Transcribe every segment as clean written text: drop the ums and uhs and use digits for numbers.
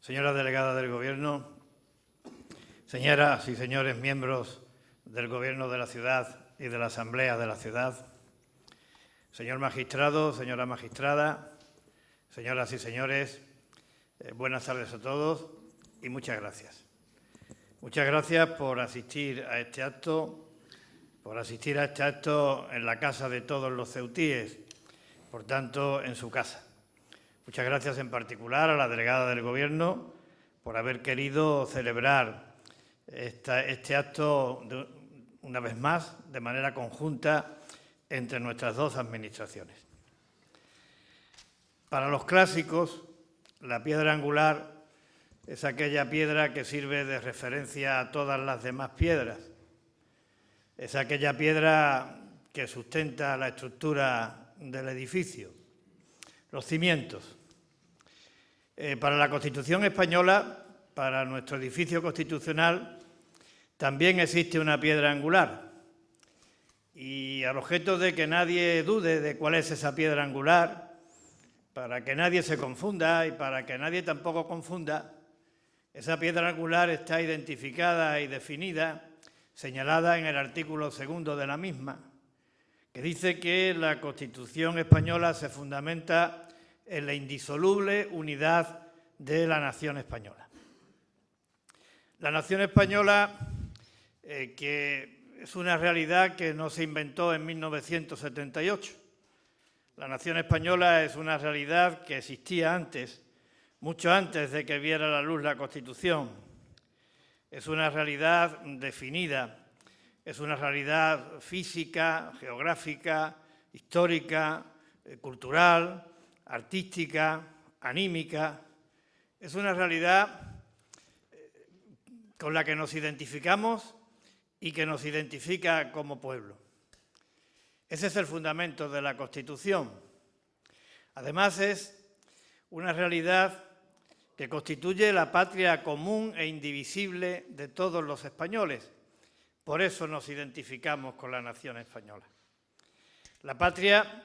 Señora delegada del Gobierno, señoras y señores miembros del Gobierno de la ciudad y de la Asamblea de la ciudad, señor magistrado, señora magistrada, señoras y señores, buenas tardes a todos y muchas gracias. Muchas gracias por asistir a este acto, en la casa de todos los ceutíes, por tanto, en su casa. Muchas gracias en particular a la delegada del Gobierno por haber querido celebrar este acto una vez más de manera conjunta entre nuestras dos administraciones. Para los clásicos, la piedra angular es aquella piedra que sirve de referencia a todas las demás piedras. Es aquella piedra que sustenta la estructura del edificio, los cimientos. Para la Constitución española, para nuestro edificio constitucional, también existe una piedra angular. Y al objeto de que nadie dude de cuál es esa piedra angular, para que nadie se confunda y para que nadie tampoco confunda, esa piedra angular está identificada y definida, señalada en el artículo 2 de la misma, que dice que la Constitución española se fundamenta en la indisoluble unidad de la nación española. La nación española, que es una realidad que no se inventó en 1978. La nación española es una realidad que existía antes, mucho antes de que viera la luz la Constitución. Es una realidad definida, es una realidad física, geográfica, histórica, cultural, artística, anímica. Es una realidad con la que nos identificamos y que nos identifica como pueblo. Ese es el fundamento de la Constitución. Además, es una realidad que constituye la patria común e indivisible de todos los españoles. Por eso nos identificamos con la nación española. La patria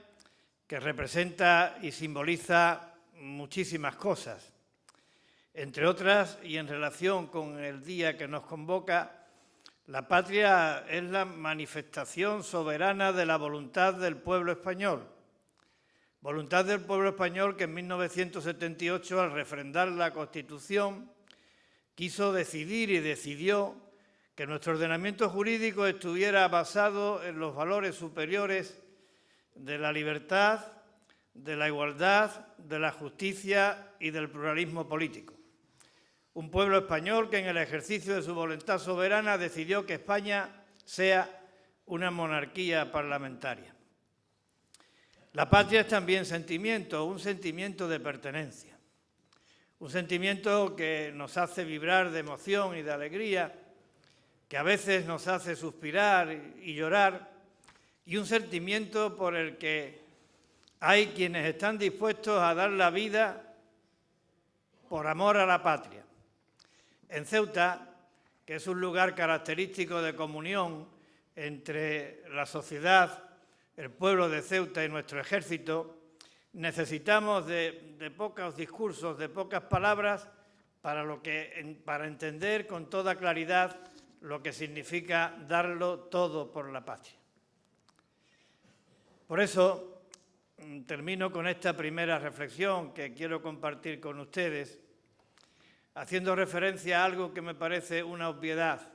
que representa y simboliza muchísimas cosas. Entre otras, y en relación con el día que nos convoca, la patria es la manifestación soberana de la voluntad del pueblo español. Voluntad del pueblo español que en 1978, al refrendar la Constitución, quiso decidir y decidió que nuestro ordenamiento jurídico estuviera basado en los valores superiores de la libertad, de la igualdad, de la justicia y del pluralismo político. Un pueblo español que en el ejercicio de su voluntad soberana decidió que España sea una monarquía parlamentaria. La patria es también sentimiento, un sentimiento de pertenencia, un sentimiento que nos hace vibrar de emoción y de alegría, que a veces nos hace suspirar y llorar, y un sentimiento por el que hay quienes están dispuestos a dar la vida por amor a la patria. En Ceuta, que es un lugar característico de comunión entre la sociedad, el pueblo de Ceuta y nuestro ejército, necesitamos de pocos discursos, de pocas palabras, para entender con toda claridad lo que significa darlo todo por la patria. Por eso termino con esta primera reflexión que quiero compartir con ustedes, haciendo referencia a algo que me parece una obviedad.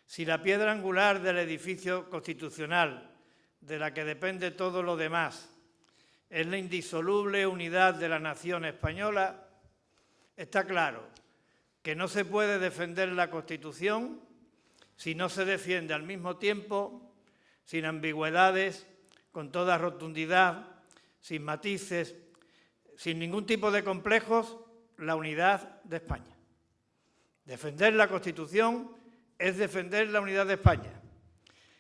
Si la piedra angular del edificio constitucional, de la que depende todo lo demás, es la indisoluble unidad de la nación española, está claro que no se puede defender la Constitución si no se defiende al mismo tiempo, sin ambigüedades, con toda rotundidad, sin matices, sin ningún tipo de complejos, la unidad de España. Defender la Constitución es defender la unidad de España.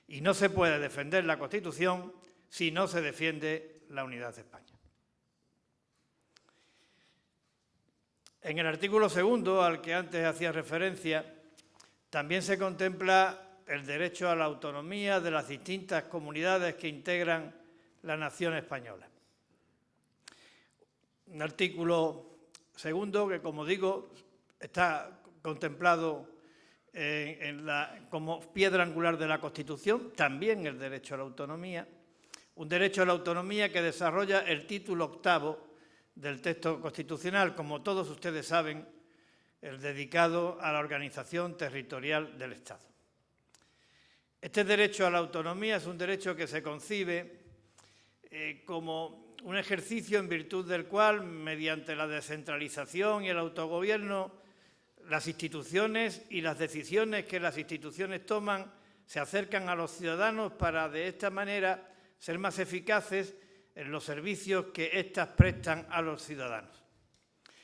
Y no se puede defender la Constitución si no se defiende la unidad de España. En el artículo 2, al que antes hacía referencia, también se contempla el derecho a la autonomía de las distintas comunidades que integran la nación española. Un artículo segundo, que como digo, está contemplado como piedra angular de la Constitución, también el derecho a la autonomía, un derecho a la autonomía que desarrolla el título 8º del texto constitucional, como todos ustedes saben, el dedicado a la organización territorial del Estado. Este derecho a la autonomía es un derecho que se concibe como un ejercicio en virtud del cual, mediante la descentralización y el autogobierno, las instituciones y las decisiones que las instituciones toman se acercan a los ciudadanos para, de esta manera, ser más eficaces en los servicios que éstas prestan a los ciudadanos.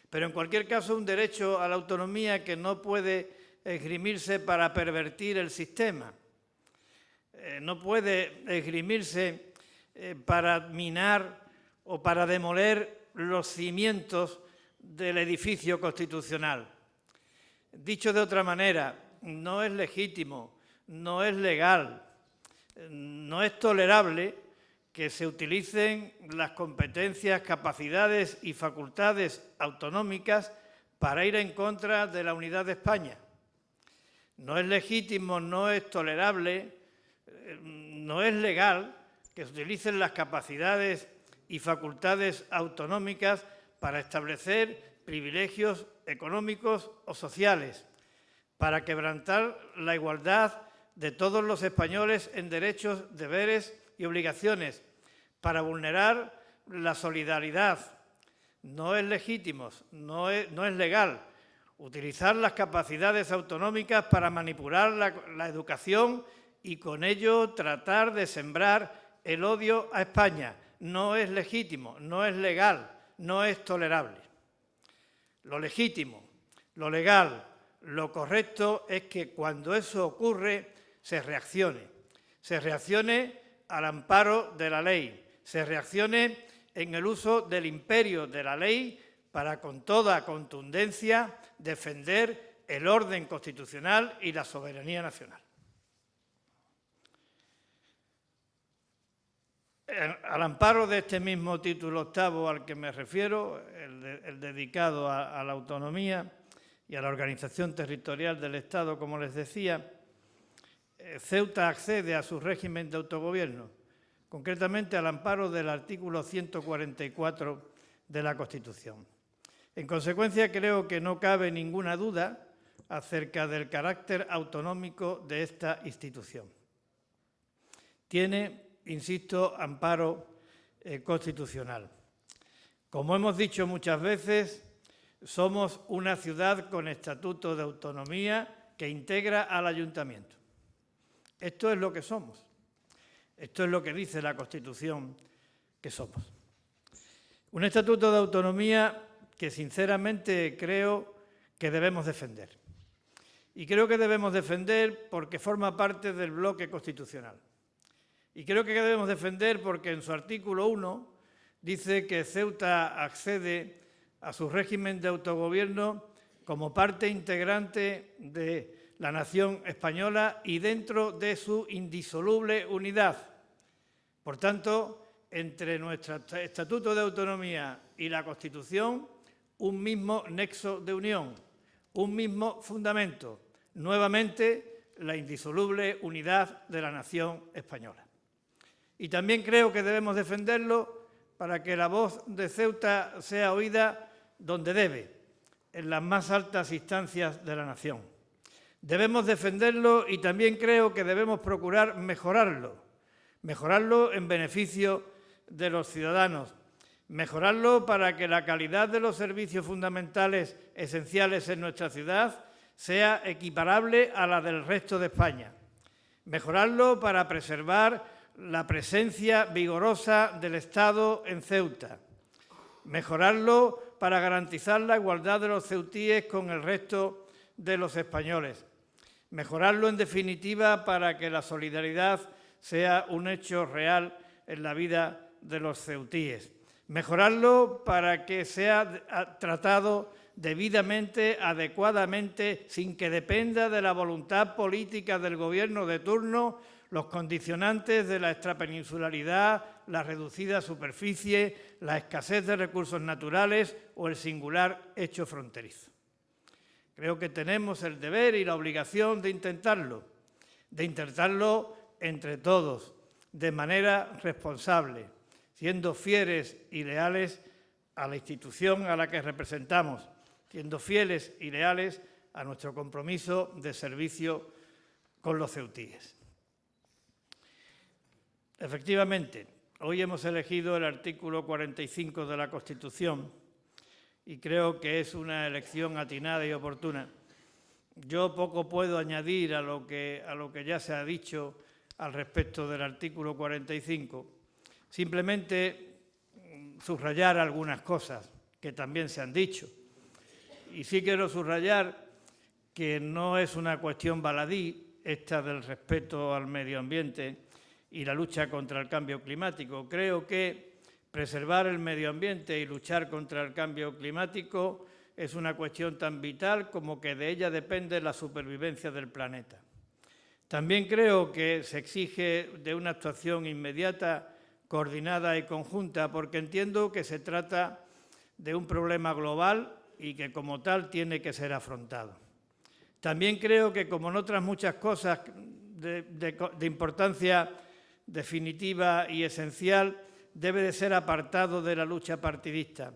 Pero, en cualquier caso, un derecho a la autonomía que no puede esgrimirse para pervertir el sistema, no puede esgrimirse para minar o para demoler los cimientos del edificio constitucional. Dicho de otra manera, no es legítimo, no es legal, no es tolerable que se utilicen las competencias, capacidades y facultades autonómicas para ir en contra de la unidad de España. No es legítimo, no es tolerable, no es legal que se utilicen las capacidades y facultades autonómicas para establecer privilegios económicos o sociales, para quebrantar la igualdad de todos los españoles en derechos, deberes y obligaciones, para vulnerar la solidaridad. No es legítimo, no es legal utilizar las capacidades autonómicas para manipular la educación y con ello tratar de sembrar el odio a España. No es legítimo, no es legal, no es tolerable. Lo legítimo, lo legal, lo correcto es que cuando eso ocurre se reaccione al amparo de la ley, se reaccione en el uso del imperio de la ley para con toda contundencia defender el orden constitucional y la soberanía nacional. Al amparo de este mismo título 8º al que me refiero, el dedicado a la autonomía y a la organización territorial del Estado, como les decía, Ceuta accede a su régimen de autogobierno, concretamente al amparo del artículo 144 de la Constitución. En consecuencia, creo que no cabe ninguna duda acerca del carácter autonómico de esta institución. Tiene, insisto, amparo constitucional. Como hemos dicho muchas veces, somos una ciudad con estatuto de autonomía que integra al ayuntamiento. Esto es lo que somos. Esto es lo que dice la Constitución que somos. Un estatuto de autonomía que sinceramente creo que debemos defender. Y creo que debemos defender porque forma parte del bloque constitucional. Y creo que debemos defender porque en su artículo 1 dice que Ceuta accede a su régimen de autogobierno como parte integrante de la nación española y dentro de su indisoluble unidad. Por tanto, entre nuestro Estatuto de Autonomía y la Constitución, un mismo nexo de unión, un mismo fundamento, nuevamente la indisoluble unidad de la nación española. Y también creo que debemos defenderlo para que la voz de Ceuta sea oída donde debe, en las más altas instancias de la nación. Debemos defenderlo y también creo que debemos procurar mejorarlo en beneficio de los ciudadanos, mejorarlo para que la calidad de los servicios fundamentales esenciales en nuestra ciudad sea equiparable a la del resto de España, mejorarlo para preservar la presencia vigorosa del Estado en Ceuta, mejorarlo para garantizar la igualdad de los ceutíes con el resto de los españoles, mejorarlo en definitiva para que la solidaridad sea un hecho real en la vida de los ceutíes, mejorarlo para que sea tratado debidamente, adecuadamente, sin que dependa de la voluntad política del gobierno de turno, los condicionantes de la extrapeninsularidad, la reducida superficie, la escasez de recursos naturales o el singular hecho fronterizo. Creo que tenemos el deber y la obligación de intentarlo entre todos, de manera responsable, siendo fieles y leales a la institución a la que representamos, siendo fieles y leales a nuestro compromiso de servicio con los ceutíes. Efectivamente, hoy hemos elegido el artículo 45 de la Constitución y creo que es una elección atinada y oportuna. Yo poco puedo añadir a lo que ya se ha dicho al respecto del artículo 45, simplemente subrayar algunas cosas que también se han dicho. Y sí quiero subrayar que no es una cuestión baladí esta del respeto al medio ambiente y la lucha contra el cambio climático. Creo que preservar el medio ambiente y luchar contra el cambio climático es una cuestión tan vital como que de ella depende la supervivencia del planeta. También creo que se exige de una actuación inmediata, coordinada y conjunta, porque entiendo que se trata de un problema global y que como tal tiene que ser afrontado. También creo que, como en otras muchas cosas de importancia definitiva y esencial, debe de ser apartado de la lucha partidista.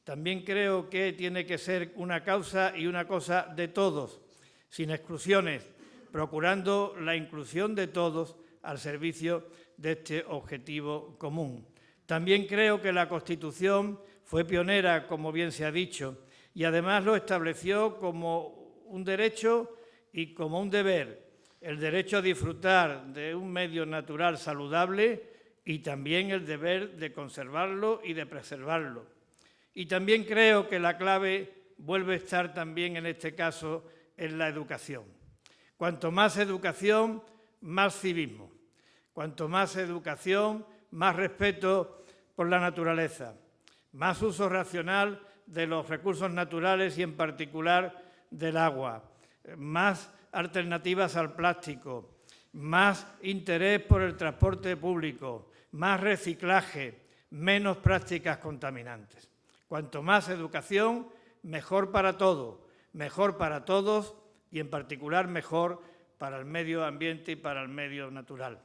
También creo que tiene que ser una causa y una cosa de todos, sin exclusiones, procurando la inclusión de todos al servicio de este objetivo común. También creo que la Constitución fue pionera, como bien se ha dicho, y además lo estableció como un derecho y como un deber, el derecho a disfrutar de un medio natural saludable y también el deber de conservarlo y de preservarlo. Y también creo que la clave vuelve a estar también en este caso en la educación. Cuanto más educación, más civismo. Cuanto más educación, más respeto por la naturaleza. Más uso racional de los recursos naturales y en particular del agua. Más alternativas al plástico. Más interés por el transporte público. Más reciclaje. Menos prácticas contaminantes. Cuanto más educación, mejor para todo, mejor para todos y en particular mejor para el medio ambiente y para el medio natural.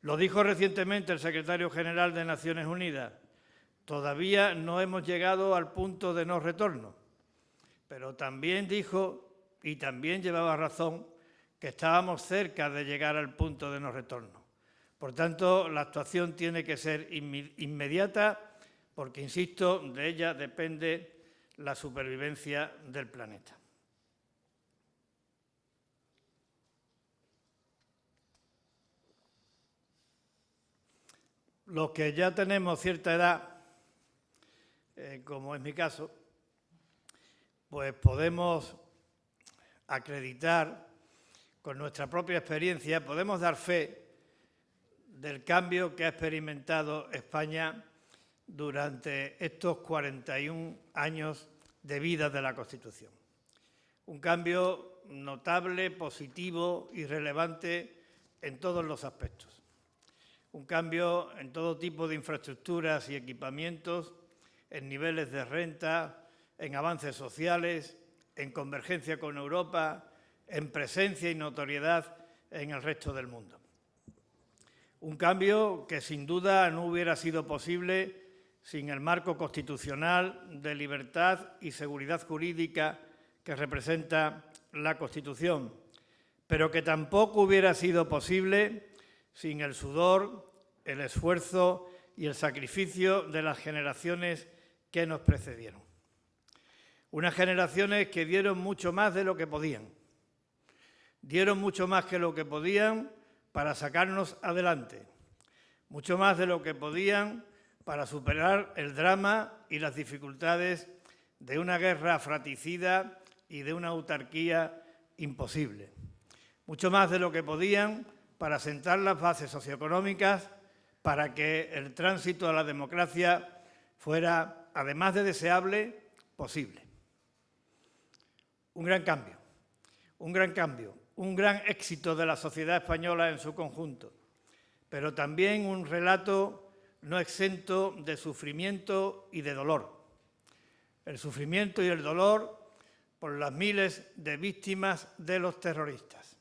Lo dijo recientemente el secretario general de Naciones Unidas. Todavía no hemos llegado al punto de no retorno, pero también dijo, y también llevaba razón, que estábamos cerca de llegar al punto de no retorno. Por tanto, la actuación tiene que ser inmediata, porque, insisto, de ella depende la supervivencia del planeta. Los que ya tenemos cierta edad, como es mi caso, pues podemos acreditar con nuestra propia experiencia, podemos dar fe del cambio que ha experimentado España durante estos 41 años de vida de la Constitución. Un cambio notable, positivo y relevante en todos los aspectos. Un cambio en todo tipo de infraestructuras y equipamientos, en niveles de renta, en avances sociales, en convergencia con Europa, en presencia y notoriedad en el resto del mundo. Un cambio que sin duda no hubiera sido posible sin el marco constitucional de libertad y seguridad jurídica que representa la Constitución, pero que tampoco hubiera sido posible sin el sudor, el esfuerzo y el sacrificio de las generaciones que nos precedieron. Unas generaciones que dieron mucho más de lo que podían. Dieron mucho más que lo que podían para sacarnos adelante. Mucho más de lo que podían para superar el drama y las dificultades de una guerra fratricida y de una autarquía imposible. Mucho más de lo que podían para sentar las bases socioeconómicas para que el tránsito a la democracia fuera, además de deseable, posible. Un gran cambio, un gran éxito de la sociedad española en su conjunto, pero también un relato no exento de sufrimiento y de dolor. El sufrimiento y el dolor por las miles de víctimas de los terroristas,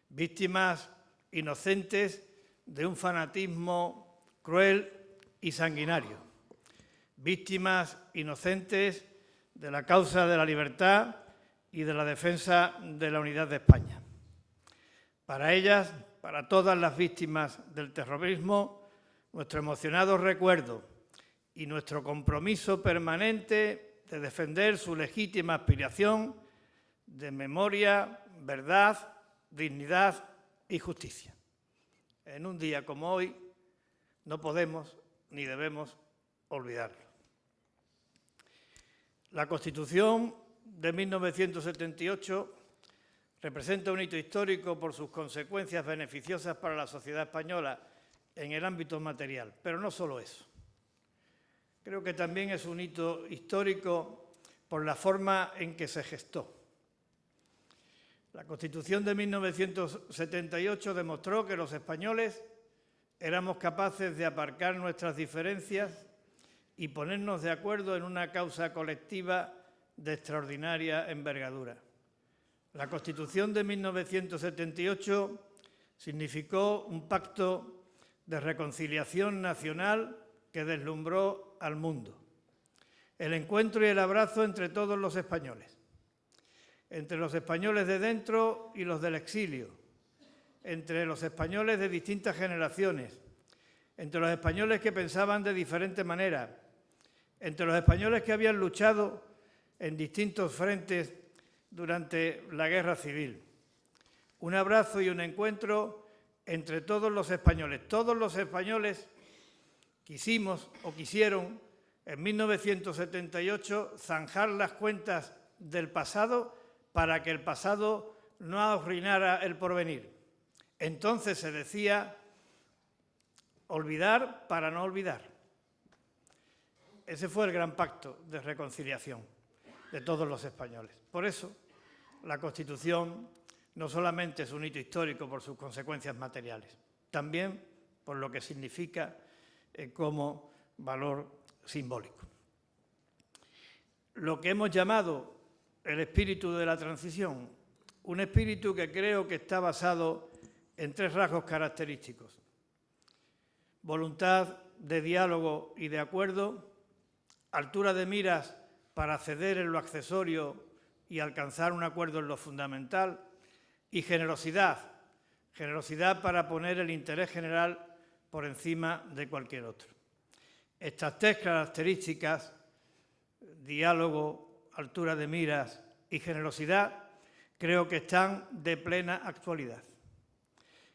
víctimas inocentes de un fanatismo cruel y sanguinario, víctimas inocentes de la causa de la libertad y de la defensa de la unidad de España. Para ellas, para todas las víctimas del terrorismo, nuestro emocionado recuerdo y nuestro compromiso permanente de defender su legítima aspiración de memoria, verdad, dignidad y justicia. En un día como hoy no podemos ni debemos olvidarlo. La Constitución de 1978 representa un hito histórico por sus consecuencias beneficiosas para la sociedad española en el ámbito material, pero no solo eso. Creo que también es un hito histórico por la forma en que se gestó. La Constitución de 1978 demostró que los españoles éramos capaces de aparcar nuestras diferencias y ponernos de acuerdo en una causa colectiva de extraordinaria envergadura. La Constitución de 1978 significó un pacto de reconciliación nacional que deslumbró al mundo. El encuentro y el abrazo entre todos los españoles, entre los españoles de dentro y los del exilio, entre los españoles de distintas generaciones, entre los españoles que pensaban de diferente manera, entre los españoles que habían luchado en distintos frentes durante la Guerra Civil. Un abrazo y un encuentro entre todos los españoles. Todos los españoles quisimos o quisieron en 1978 zanjar las cuentas del pasado para que el pasado no arruinara el porvenir. Entonces se decía olvidar para no olvidar. Ese fue el gran pacto de reconciliación de todos los españoles. Por eso, la Constitución no solamente es un hito histórico por sus consecuencias materiales, también por lo que significa como valor simbólico. Lo que hemos llamado el espíritu de la transición, un espíritu que creo que está basado en tres rasgos característicos: voluntad de diálogo y de acuerdo, altura de miras para ceder en lo accesorio y alcanzar un acuerdo en lo fundamental, y generosidad para poner el interés general por encima de cualquier otro. Estas tres características, diálogo, altura de miras y generosidad, creo que están de plena actualidad.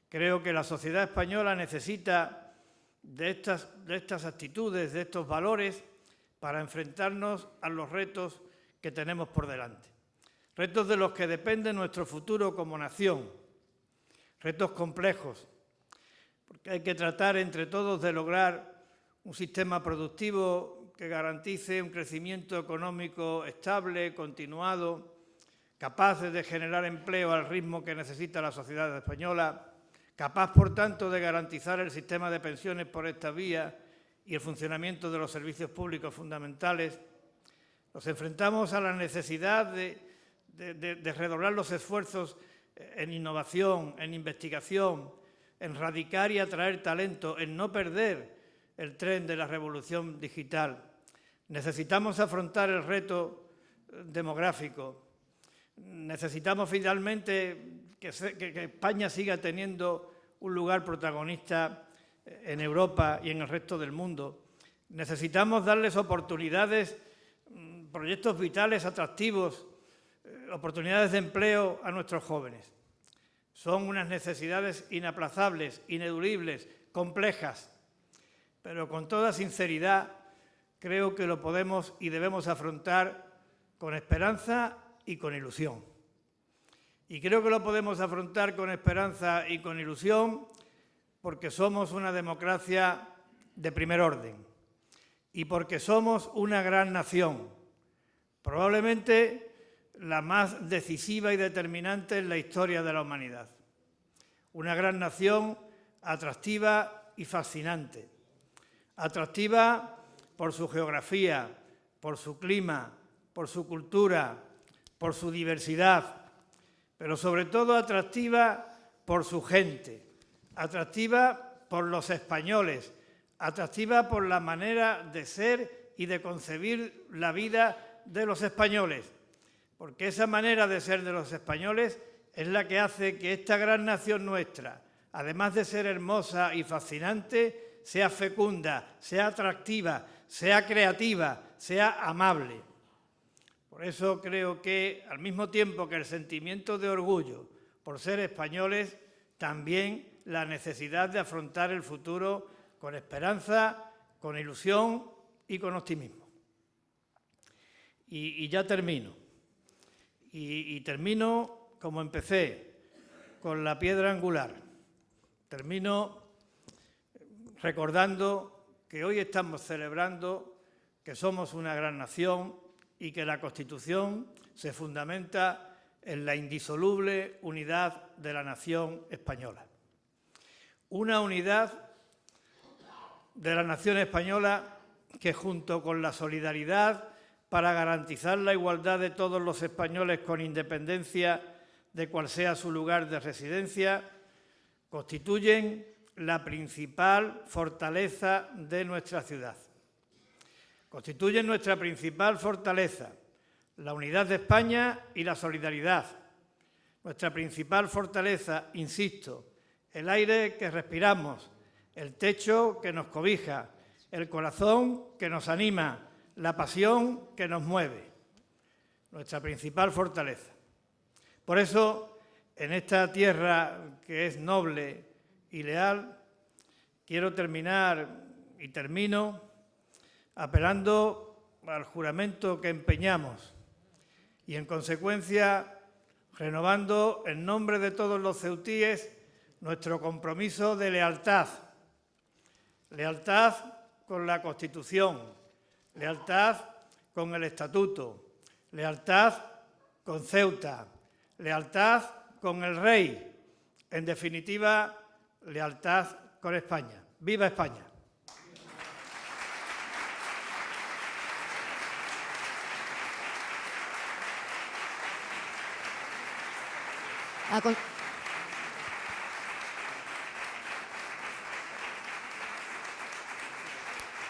Creo que la sociedad española necesita de estas actitudes, de estos valores, para enfrentarnos a los retos que tenemos por delante. Retos de los que depende nuestro futuro como nación. Retos complejos, porque hay que tratar entre todos de lograr un sistema productivo que garantice un crecimiento económico estable, continuado, capaz de generar empleo al ritmo que necesita la sociedad española, capaz, por tanto, de garantizar el sistema de pensiones por esta vía y el funcionamiento de los servicios públicos fundamentales. Nos enfrentamos a la necesidad de redoblar los esfuerzos en innovación, en investigación, en radicar y atraer talento, en no perder el tren de la revolución digital. Necesitamos afrontar el reto demográfico. Necesitamos finalmente que España siga teniendo un lugar protagonista en Europa y en el resto del mundo. Necesitamos darles oportunidades, proyectos vitales, atractivos, oportunidades de empleo a nuestros jóvenes. Son unas necesidades inaplazables, ineludibles, complejas, pero con toda sinceridad creo que lo podemos y debemos afrontar con esperanza y con ilusión. Y creo que lo podemos afrontar con esperanza y con ilusión porque somos una democracia de primer orden y porque somos una gran nación. Probablemente la más decisiva y determinante en la historia de la humanidad. Una gran nación atractiva y fascinante. Atractiva por su geografía, por su clima, por su cultura, por su diversidad, pero sobre todo atractiva por su gente, atractiva por los españoles, atractiva por la manera de ser y de concebir la vida de los españoles, porque esa manera de ser de los españoles es la que hace que esta gran nación nuestra, además de ser hermosa y fascinante, sea fecunda, sea atractiva, sea creativa, sea amable. Por eso creo que, al mismo tiempo que el sentimiento de orgullo por ser españoles, también la necesidad de afrontar el futuro con esperanza, con ilusión y con optimismo. Y ya termino. Y termino como empecé, con la piedra angular. Termino recordando que hoy estamos celebrando que somos una gran nación y que la Constitución se fundamenta en la indisoluble unidad de la nación española. Una unidad de la nación española que, junto con la solidaridad para garantizar la igualdad de todos los españoles con independencia de cual sea su lugar de residencia, constituyen la principal fortaleza de nuestra ciudad. Constituyen nuestra principal fortaleza, la unidad de España y la solidaridad. Nuestra principal fortaleza, insisto, el aire que respiramos, el techo que nos cobija, el corazón que nos anima, la pasión que nos mueve. Nuestra principal fortaleza. Por eso, en esta tierra que es noble y leal, quiero terminar y termino apelando al juramento que empeñamos y, en consecuencia, renovando en nombre de todos los ceutíes nuestro compromiso de lealtad. Lealtad con la Constitución, lealtad con el Estatuto, lealtad con Ceuta, lealtad con el Rey, en definitiva, lealtad con España. ¡Viva España!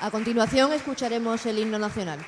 A continuación escucharemos el himno nacional.